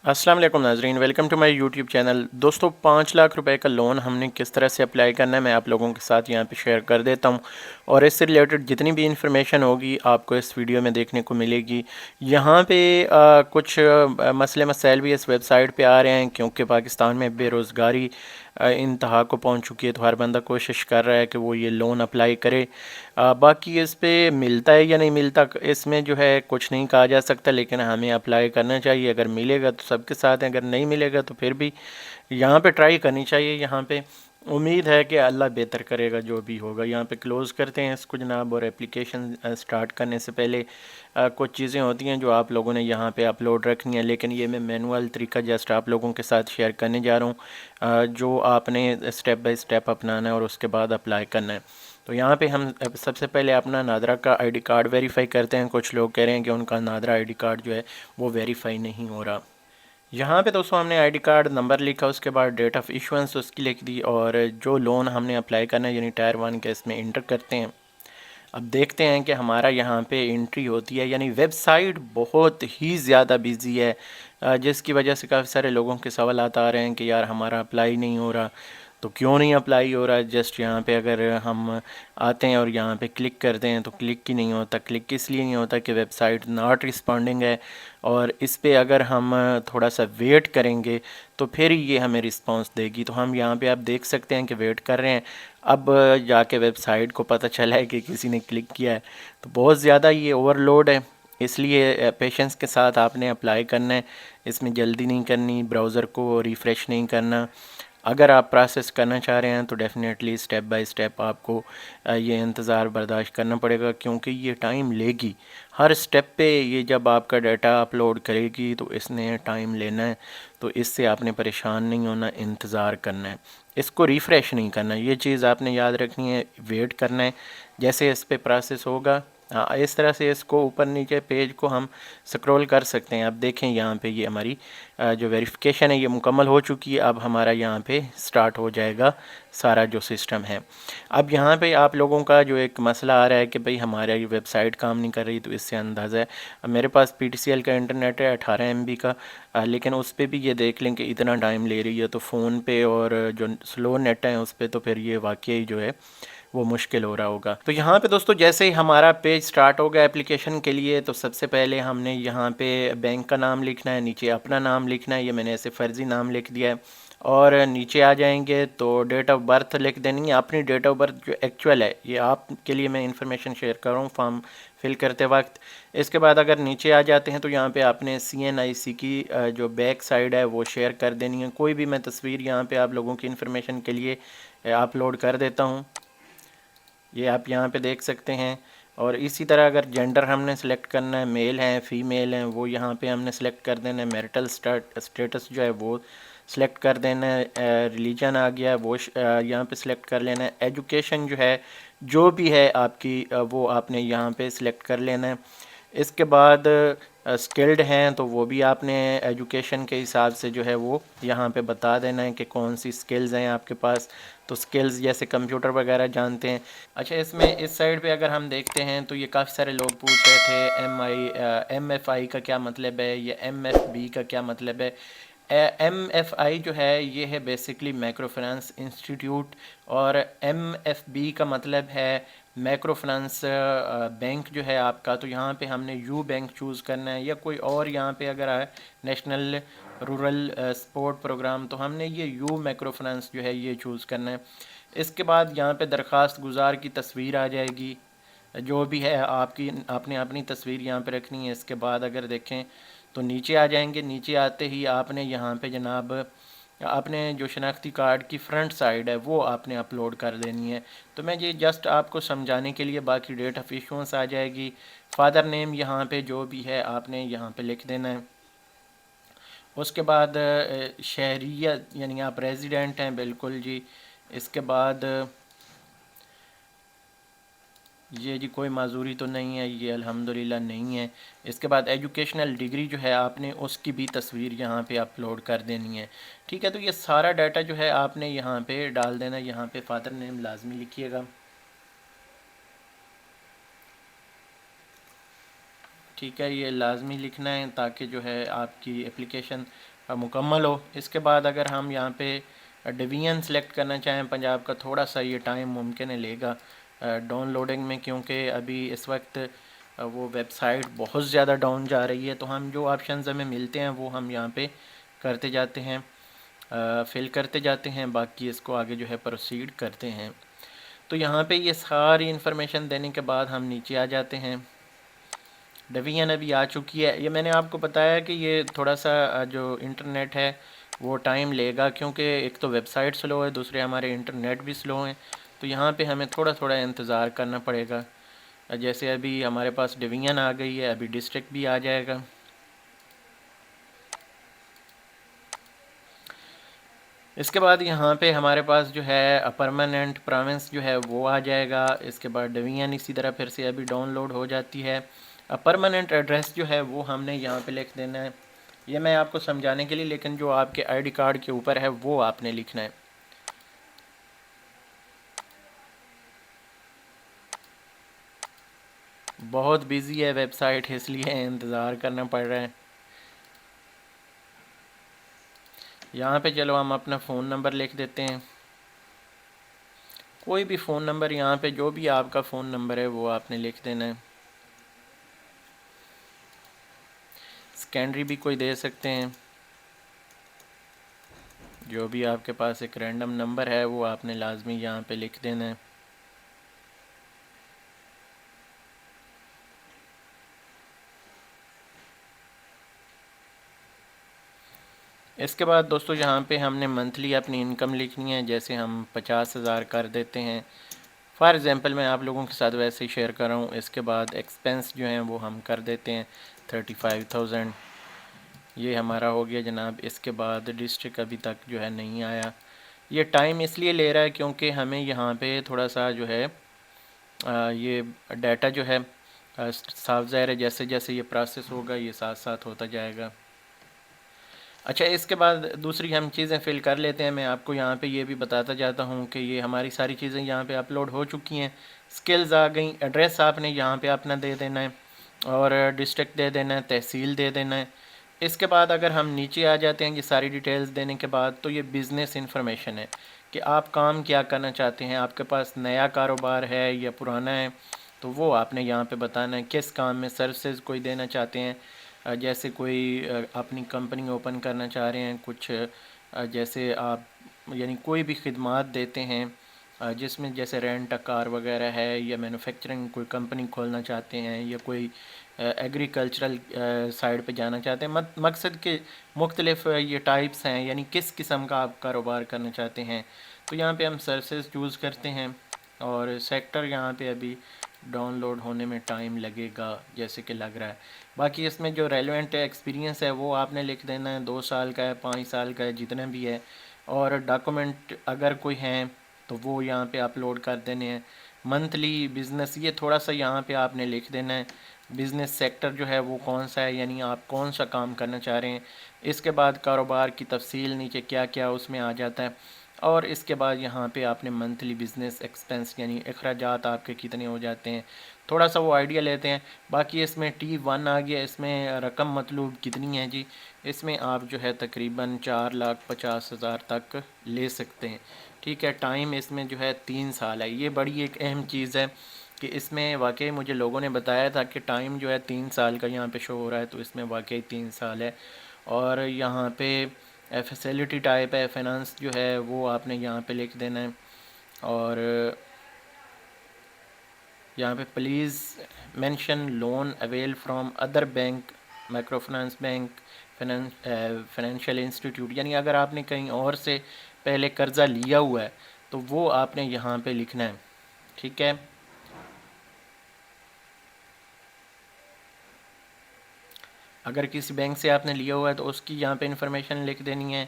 السلام علیکم ناظرین، welcome to my YouTube channel. دوستو 5 لاکھ روپے کا لون ہم نے کس طرح سے اپلائی کرنا ہے میں آپ لوگوں کے ساتھ یہاں پہ شیئر کر دیتا ہوں، اور اس سے ریلیٹڈ جتنی بھی انفارمیشن ہوگی آپ کو اس ویڈیو میں دیکھنے کو ملے گی۔ یہاں پہ کچھ مسئلے مسائل بھی اس ویب سائٹ پہ آ رہے ہیں، کیونکہ پاکستان میں بے روزگاری انتہا کو پہنچ چکی ہے، تو ہر بندہ کوشش کر رہا ہے کہ وہ یہ لون اپلائی کرے۔ باقی اس پہ ملتا ہے یا نہیں ملتا، اس میں جو ہے کچھ نہیں کہا جا سکتا، لیکن ہمیں اپلائی کرنا چاہیے۔ اگر ملے گا تو سب کے ساتھ ہیں، اگر نہیں ملے گا تو پھر بھی یہاں پہ ٹرائی کرنی چاہیے۔ یہاں پہ امید ہے کہ اللہ بہتر کرے گا جو بھی ہوگا۔ یہاں پہ کلوز کرتے ہیں اس کو جناب، اور اپلیکیشن سٹارٹ کرنے سے پہلے کچھ چیزیں ہوتی ہیں جو آپ لوگوں نے یہاں پہ اپلوڈ رکھنی ہیں، لیکن یہ میں مینول طریقہ جسٹ آپ لوگوں کے ساتھ شیئر کرنے جا رہا ہوں، جو آپ نے اسٹیپ بائی اسٹیپ اپنانا ہے اور اس کے بعد اپلائی کرنا ہے۔ تو یہاں پہ ہم سب سے پہلے اپنا نادرا کا آئی ڈی کارڈ ویریفائی کرتے ہیں۔ کچھ لوگ کہہ رہے ہیں کہ ان کا نادرا آئی ڈی کارڈ جو ہے وہ ویریفائی نہیں ہو رہا۔ یہاں پہ دوستوں ہم نے آئی ڈی کارڈ نمبر لکھا، اس کے بعد ڈیٹ آف ایشوئنس اس کی لکھ دی، اور جو لون ہم نے اپلائی کرنا ہے یعنی ٹائر 1 کا اس میں انٹر کرتے ہیں۔ اب دیکھتے ہیں کہ ہمارا یہاں پہ انٹری ہوتی ہے، یعنی ویب سائٹ بہت ہی زیادہ بیزی ہے، جس کی وجہ سے کافی سارے لوگوں کے سوالات آ رہے ہیں کہ یار ہمارا اپلائی نہیں ہو رہا۔ تو کیوں نہیں اپلائی ہو رہا؟ جسٹ یہاں پہ اگر ہم آتے ہیں اور یہاں پہ کلک کرتے ہیں تو کلک ہی نہیں ہوتا۔ کلک اس لیے نہیں ہوتا کہ ویب سائٹ ناٹ رسپونڈنگ ہے، اور اس پہ اگر ہم تھوڑا سا ویٹ کریں گے تو پھر یہ ہمیں رسپانس دے گی۔ تو ہم یہاں پہ آپ دیکھ سکتے ہیں کہ ویٹ کر رہے ہیں، اب جا کے ویب سائٹ کو پتہ چلا ہے کہ کسی نے کلک کیا ہے۔ تو بہت زیادہ یہ اوور لوڈ ہے، اس لیے پیشنس کے ساتھ آپ نے اپلائی کرنا ہے۔ اس میں جلدی نہیں کرنی، براؤزر کو ریفریش نہیں کرنا۔ اگر آپ پروسیس کرنا چاہ رہے ہیں تو ڈیفینیٹلی اسٹیپ بائی اسٹیپ آپ کو یہ انتظار برداشت کرنا پڑے گا، کیونکہ یہ ٹائم لے گی۔ ہر اسٹیپ پہ یہ جب آپ کا ڈیٹا اپلوڈ کرے گی تو اس نے ٹائم لینا ہے، تو اس سے آپ نے پریشان نہیں ہونا، انتظار کرنا ہے، اس کو ریفریش نہیں کرنا۔ یہ چیز آپ نے یاد رکھنی ہے، ویٹ کرنا ہے۔ جیسے اس پہ پروسیس ہوگا اس طرح سے اس کو اوپر نیچے پیج کو ہم سکرول کر سکتے ہیں۔ اب دیکھیں یہاں پہ یہ ہماری جو ویریفیکیشن ہے یہ مکمل ہو چکی ہے۔ اب ہمارا یہاں پہ سٹارٹ ہو جائے گا سارا جو سسٹم ہے۔ اب یہاں پہ آپ لوگوں کا جو ایک مسئلہ آ رہا ہے کہ بھئی ہمارا یہ ویب سائٹ کام نہیں کر رہی، تو اس سے اندازہ ہے اب میرے پاس پی ٹی سی ایل کا انٹرنیٹ ہے 18 MB کا، لیکن اس پہ بھی یہ دیکھ لیں کہ اتنا ٹائم لے رہی ہے، تو فون پہ اور جو سلو نیٹ ہے اس پہ تو پھر یہ واقعی جو ہے وہ مشکل ہو رہا ہوگا۔ تو یہاں پہ دوستو جیسے ہی ہمارا پیج سٹارٹ ہوگا اپلیکیشن کے لیے، تو سب سے پہلے ہم نے یہاں پہ بینک کا نام لکھنا ہے، نیچے اپنا نام لکھنا ہے، یہ میں نے ایسے فرضی نام لکھ دیا ہے، اور نیچے آ جائیں گے تو ڈیٹ آف برتھ لکھ دینی ہے، اپنی ڈیٹ آف برتھ جو ایکچوئل ہے، یہ آپ کے لیے میں انفارمیشن شیئر کر رہا ہوں فارم فل کرتے وقت۔ اس کے بعد اگر نیچے آ جاتے ہیں تو یہاں پہ آپ نے CNIC کی جو بیک سائڈ ہے وہ شیئر کر دینی ہے۔ کوئی بھی میں تصویر یہاں پہ آپ لوگوں کی انفارمیشن کے لیے اپلوڈ کر دیتا ہوں، یہ آپ یہاں پہ دیکھ سکتے ہیں۔ اور اسی طرح اگر جینڈر ہم نے سلیکٹ کرنا ہے، میل ہیں فیمیل ہیں، وہ یہاں پہ ہم نے سلیکٹ کر دینا ہے۔ میرٹل اسٹیٹس جو ہے وہ سلیکٹ کر دینا ہے۔ ریلیجن آ گیا ہے وہ یہاں پہ سلیکٹ کر لینا ہے۔ ایجوکیشن جو ہے جو بھی ہے آپ کی وہ آپ نے یہاں پہ سلیکٹ کر لینا ہے۔ اس کے بعد اسکلڈ ہیں تو وہ بھی آپ نے ایجوکیشن کے حساب سے جو ہے وہ یہاں پہ بتا دینا ہے کہ کون سی سکلز ہیں آپ کے پاس۔ تو سکلز جیسے کمپیوٹر وغیرہ جانتے ہیں۔ اچھا اس میں اس سائڈ پہ اگر ہم دیکھتے ہیں تو یہ کافی سارے لوگ پوچھ رہے تھے MFI کا کیا مطلب ہے، یا MFB کا کیا مطلب ہے۔ MFI جو ہے یہ ہے بیسکلی مائکرو فنانس انسٹیٹیوٹ، اور MFB کا مطلب ہے مائکرو فنانس بینک جو ہے آپ کا۔ تو یہاں پہ ہم نے یو بینک چوز کرنا ہے، یا کوئی اور یہاں پہ اگر ہے نیشنل رورل سپورٹ پروگرام، تو ہم نے یہ یو مائکرو فنانس جو ہے یہ چوز کرنا ہے۔ اس کے بعد یہاں پہ درخواست گزار کی تصویر آ جائے گی، جو بھی ہے آپ نے اپنی تصویر یہاں پہ رکھنی ہے۔ اس کے بعد اگر دیکھیں تو نیچے آ جائیں گے، نیچے آتے ہی آپ نے یہاں پہ جناب اپنے جو شناختی کارڈ کی فرنٹ سائڈ ہے وہ آپ نے اپلوڈ کر دینی ہے۔ تو میں یہ جسٹ آپ کو سمجھانے کے لیے، باقی ڈیٹ آف ایشوئنس آ جائے گی، فادر نیم یہاں پہ جو بھی ہے آپ نے یہاں پہ لکھ دینا ہے۔ اس کے بعد شہریت یعنی آپ ریزیڈنٹ ہیں، بالکل جی۔ اس کے بعد یہ جی کوئی معذوری تو نہیں ہے، یہ الحمدللہ نہیں ہے۔ اس کے بعد ایجوکیشنل ڈگری جو ہے آپ نے اس کی بھی تصویر یہاں پہ اپلوڈ کر دینی ہے، ٹھیک ہے۔ تو یہ سارا ڈیٹا جو ہے آپ نے یہاں پہ ڈال دینا ہے۔ یہاں پہ فادر نیم لازمی لکھیے گا۔ ٹھیک ہے، یہ لازمی لکھنا ہے تاکہ جو ہے آپ کی اپلیکیشن مکمل ہو۔ اس کے بعد اگر ہم یہاں پہ ڈویژن سلیکٹ کرنا چاہیں پنجاب کا، تھوڑا سا یہ ٹائم ممکن ہے لے گا ڈاؤن لوڈنگ میں، کیونکہ ابھی اس وقت وہ ویب سائٹ بہت زیادہ ڈاؤن جا رہی ہے، تو ہم جو آپشنز ہمیں ملتے ہیں وہ ہم یہاں پہ کرتے جاتے ہیں، فل کرتے جاتے ہیں، باقی اس کو آگے جو ہے پروسیڈ کرتے ہیں۔ تو یہاں پہ یہ ساری انفارمیشن دینے کے بعد ہم نیچے آ جاتے ہیں۔ ڈویژن ابھی آ چکی ہے۔ یہ میں نے آپ کو بتایا کہ یہ تھوڑا سا جو انٹرنیٹ ہے وہ ٹائم لے گا، کیونکہ ایک تو ویب سائٹ سلو ہے، دوسرے ہمارے انٹرنیٹ بھی سلو ہیں، تو یہاں پہ ہمیں تھوڑا تھوڑا انتظار کرنا پڑے گا۔ جیسے ابھی ہمارے پاس ڈویژن آ گئی ہے، ابھی ڈسٹرکٹ بھی آ جائے گا۔ اس کے بعد یہاں پہ ہمارے پاس جو ہے پرماننٹ پروونس جو ہے وہ آ جائے گا۔ اس کے بعد ڈویژن اسی طرح پھر سے ابھی ڈاؤن لوڈ ہو جاتی ہے۔ پرماننٹ ایڈریس جو ہے وہ ہم نے یہاں پہ لکھ دینا ہے، یہ میں آپ کو سمجھانے کے لیے، لیکن جو آپ کے آئی ڈی کارڈ کے اوپر ہے وہ آپ نے لکھنا ہے۔ بہت بزی ہے ویب سائٹ، اس لیے انتظار کرنا پڑ رہا ہے۔ یہاں پہ چلو ہم اپنا فون نمبر لکھ دیتے ہیں، کوئی بھی فون نمبر، یہاں پہ جو بھی آپ کا فون نمبر ہے وہ آپ نے لکھ دینا ہے۔ سیکنڈری بھی کوئی دے سکتے ہیں، جو بھی آپ کے پاس ایک رینڈم نمبر ہے وہ آپ نے لازمی یہاں پہ لکھ دینا ہے۔ اس کے بعد دوستو یہاں پہ ہم نے منتھلی اپنی انکم لکھنی ہے، جیسے ہم 50,000 کر دیتے ہیں فار ایگزامپل، میں آپ لوگوں کے ساتھ ویسے ہی شیئر کر رہا ہوں۔ اس کے بعد ایکسپینس جو ہیں وہ ہم کر دیتے ہیں 35,000، یہ ہمارا ہو گیا جناب۔ اس کے بعد ڈسٹرکٹ ابھی تک جو ہے نہیں آیا، یہ ٹائم اس لیے لے رہا ہے کیونکہ ہمیں یہاں پہ تھوڑا سا جو ہے یہ ڈیٹا جو ہے صاف ظاہر ہے، جیسے جیسے یہ پروسیس ہوگا یہ ساتھ ساتھ ہوتا جائے گا۔ اچھا، اس کے بعد دوسری ہم چیزیں فل کر لیتے ہیں۔ میں آپ کو یہاں پہ یہ بھی بتاتا جاتا ہوں کہ یہ ہماری ساری چیزیں یہاں پہ اپلوڈ ہو چکی ہیں، سکلز آ گئیں، ایڈریس آپ نے یہاں پہ اپنا دے دینا ہے، اور ڈسٹرکٹ دے دینا ہے، تحصیل دے دینا ہے۔ اس کے بعد اگر ہم نیچے آ جاتے ہیں یہ ساری ڈیٹیلز دینے کے بعد، تو یہ بزنس انفارمیشن ہے کہ آپ کام کیا کرنا چاہتے ہیں، آپ کے پاس نیا کاروبار ہے یا پرانا ہے، تو وہ آپ نے یہاں پہ بتانا ہے۔ کس کام میں سروسز کوئی دینا چاہتے ہیں، جیسے کوئی اپنی کمپنی اوپن کرنا چاہ رہے ہیں، کچھ جیسے آپ یعنی کوئی بھی خدمات دیتے ہیں جس میں جیسے رینٹ کار وغیرہ ہے، یا مینوفیکچرنگ کوئی کمپنی کھولنا چاہتے ہیں، یا کوئی ایگریکلچرل سائڈ پہ جانا چاہتے ہیں، مقصد کہ مختلف یہ ٹائپس ہیں، یعنی کس قسم کا آپ کاروبار کرنا چاہتے ہیں، تو یہاں پہ ہم سروسز چوز کرتے ہیں، اور سیکٹر یہاں پہ ابھی ڈاؤن لوڈ ہونے میں ٹائم لگے گا جیسے کہ لگ رہا ہے۔ باقی اس میں جو ریلیونٹ ایکسپیرینس ہے وہ آپ نے لکھ دینا ہے، 2 سال کا ہے، 5 سال کا ہے، جتنا بھی ہے، اور ڈاکومنٹ اگر کوئی ہیں تو وہ یہاں پہ اپلوڈ کر دینے ہیں۔ منتھلی بزنس یہ تھوڑا سا یہاں پہ آپ نے لکھ دینا ہے، بزنس سیکٹر جو ہے وہ کون سا ہے، یعنی آپ کون سا کام کرنا چاہ رہے ہیں۔ اس کے بعد کاروبار کی تفصیل نیچے کیا کیا اس میں آ جاتا ہے، اور اس کے بعد یہاں پہ آپ نے منتھلی بزنس ایکسپینس یعنی اخراجات آپ کے کتنے ہو جاتے ہیں، تھوڑا سا وہ آئیڈیا لیتے ہیں۔ باقی اس میں T1 آ گیا، اس میں رقم مطلوب کتنی ہے جی، اس میں آپ جو ہے تقریباً 4,50,000 تک لے سکتے ہیں، ٹھیک ہے۔ ٹائم اس میں جو ہے 3 سال ہے، یہ بڑی ایک اہم چیز ہے کہ اس میں واقعی مجھے لوگوں نے بتایا تھا کہ ٹائم جو ہے 3 سال کا یہاں پہ شو ہو رہا ہے، تو اس میں واقعی 3 سال ہے۔ اور یہاں پہ فیسیلٹی ٹائپ ہے، فائنانس جو ہے وہ آپ نے یہاں پہ لکھ دینا ہے، اور یہاں پہ please mention loan oil from other bank, micro finance bank, financial institute, یعنی اگر آپ نے کہیں اور سے پہلے قرضہ لیا ہوا ہے تو وہ آپ نے یہاں پہ لکھنا ہے، ٹھیک ہے۔ اگر کسی بینک سے آپ نے لیا ہوا ہے تو اس کی یہاں پہ انفارمیشن لکھ دینی ہے،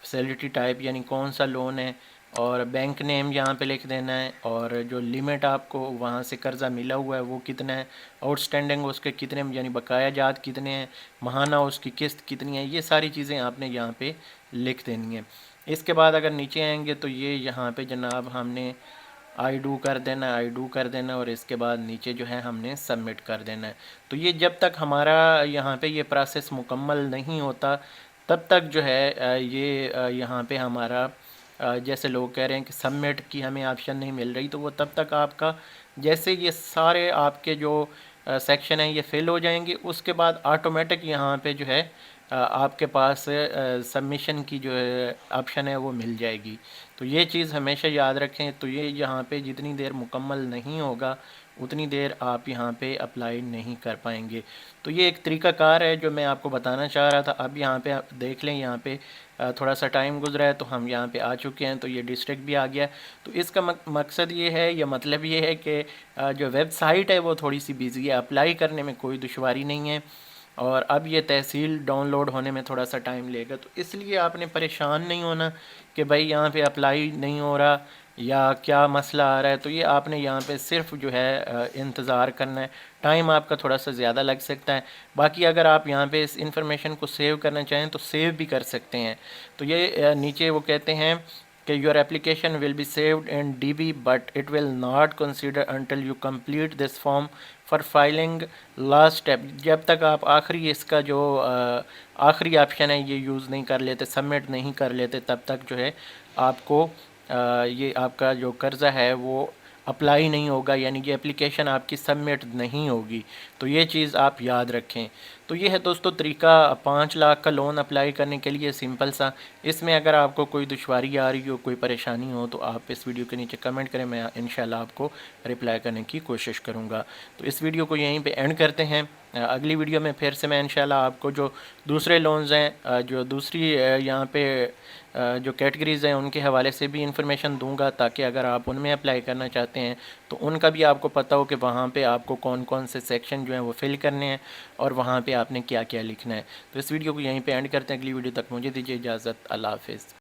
فیسیلٹی ٹائپ یعنی کون سا لون ہے، اور بینک نیم یہاں پہ لکھ دینا ہے، اور جو لیمٹ آپ کو وہاں سے قرضہ ملا ہوا ہے وہ کتنا ہے، آؤٹ اسٹینڈنگ اس کے کتنے یعنی بقایا جات کتنے ہیں، ماہانہ اس کی قسط کتنی ہے، یہ ساری چیزیں آپ نے یہاں پہ لکھ دینی ہیں۔ اس کے بعد اگر نیچے آئیں گے تو یہ یہاں پہ جناب ہم نے آئی ڈو کر دینا، آئی ڈو کر دینا، اور اس کے بعد نیچے جو ہے ہم نے سبمٹ کر دینا ہے۔ تو یہ جب تک ہمارا یہاں پہ یہ پروسیس مکمل نہیں ہوتا تب تک جو ہے یہ یہاں پہ ہمارا جیسے لوگ کہہ رہے ہیں کہ سبمٹ کی ہمیں آپشن نہیں مل رہی، تو وہ تب تک آپ کا جیسے یہ سارے آپ کے جو سیکشن ہیں یہ فل ہو جائیں گے، اس کے بعد آٹومیٹک یہاں پہ جو ہے آپ کے پاس سبمیشن کی جو آپشن ہے وہ مل جائے گی۔ تو یہ چیز ہمیشہ یاد رکھیں۔ تو یہ یہاں پہ جتنی دیر مکمل نہیں ہوگا اتنی دیر آپ یہاں پہ اپلائی نہیں کر پائیں گے۔ تو یہ ایک طریقہ کار ہے جو میں آپ کو بتانا چاہ رہا تھا۔ اب یہاں پہ آپ دیکھ لیں، یہاں پہ تھوڑا سا ٹائم گزرا ہے تو ہم یہاں پہ آ چکے ہیں، تو یہ ڈسٹرکٹ بھی آ گیا۔ تو اس کا مقصد یہ ہے یا مطلب یہ ہے کہ جو ویب سائٹ ہے وہ تھوڑی سی بیزی ہے، اپلائی کرنے میں کوئی دشواری نہیں ہے، اور اب یہ تحصیل ڈاؤن لوڈ ہونے میں تھوڑا سا ٹائم لے گا۔ تو اس لیے آپ نے پریشان نہیں ہونا کہ بھائی یہاں پہ اپلائی نہیں ہو رہا یا کیا مسئلہ آ رہا ہے۔ تو یہ آپ نے یہاں پہ صرف جو ہے انتظار کرنا ہے۔ ٹائم آپ کا تھوڑا سا زیادہ لگ سکتا ہے، باقی اگر آپ یہاں پہ اس انفارمیشن کو سیو کرنا چاہیں تو سیو بھی کر سکتے ہیں۔ تو یہ نیچے وہ کہتے ہیں کہ your application will be saved in D B but it will not consider until you complete this form for filing last step. جب تک آپ آخری اس کا جو آخری آپشن ہے یہ یوز نہیں کر لیتے، سبمٹ نہیں کر لیتے، تب تک جو ہے آپ کو یہ آپ کا جو قرضہ ہے وہ اپلائی نہیں ہوگا، یعنی کہ اپلیکیشن آپ کی سبمٹ نہیں ہوگی۔ تو یہ چیز آپ یاد رکھیں۔ تو یہ ہے دوستو طریقہ 5 لاکھ کا لون اپلائی کرنے کے لیے، سمپل سا۔ اس میں اگر آپ کو کوئی دشواری آ رہی ہو، کوئی پریشانی ہو، تو آپ اس ویڈیو کے نیچے کمنٹ کریں، میں انشاءاللہ آپ کو رپلائی کرنے کی کوشش کروں گا۔ تو اس ویڈیو کو یہیں پہ اینڈ کرتے ہیں۔ اگلی ویڈیو میں پھر سے میں انشاءاللہ آپ کو جو دوسرے لونز ہیں، جو دوسری یہاں پہ جو کیٹیگریز ہیں ان کے حوالے سے بھی انفارمیشن دوں گا، تاکہ اگر آپ ان میں اپلائی کرنا چاہتے ہیں تو ان کا بھی آپ کو پتہ ہو کہ وہاں پہ آپ کو کون کون سے سیکشن جو ہیں وہ فل کرنے ہیں اور وہاں پہ آپ نے کیا کیا لکھنا ہے۔ تو اس ویڈیو کو یہیں پہ اینڈ کرتے ہیں، اگلی ویڈیو تک مجھے دیجیے اجازت۔ اللہ حافظ۔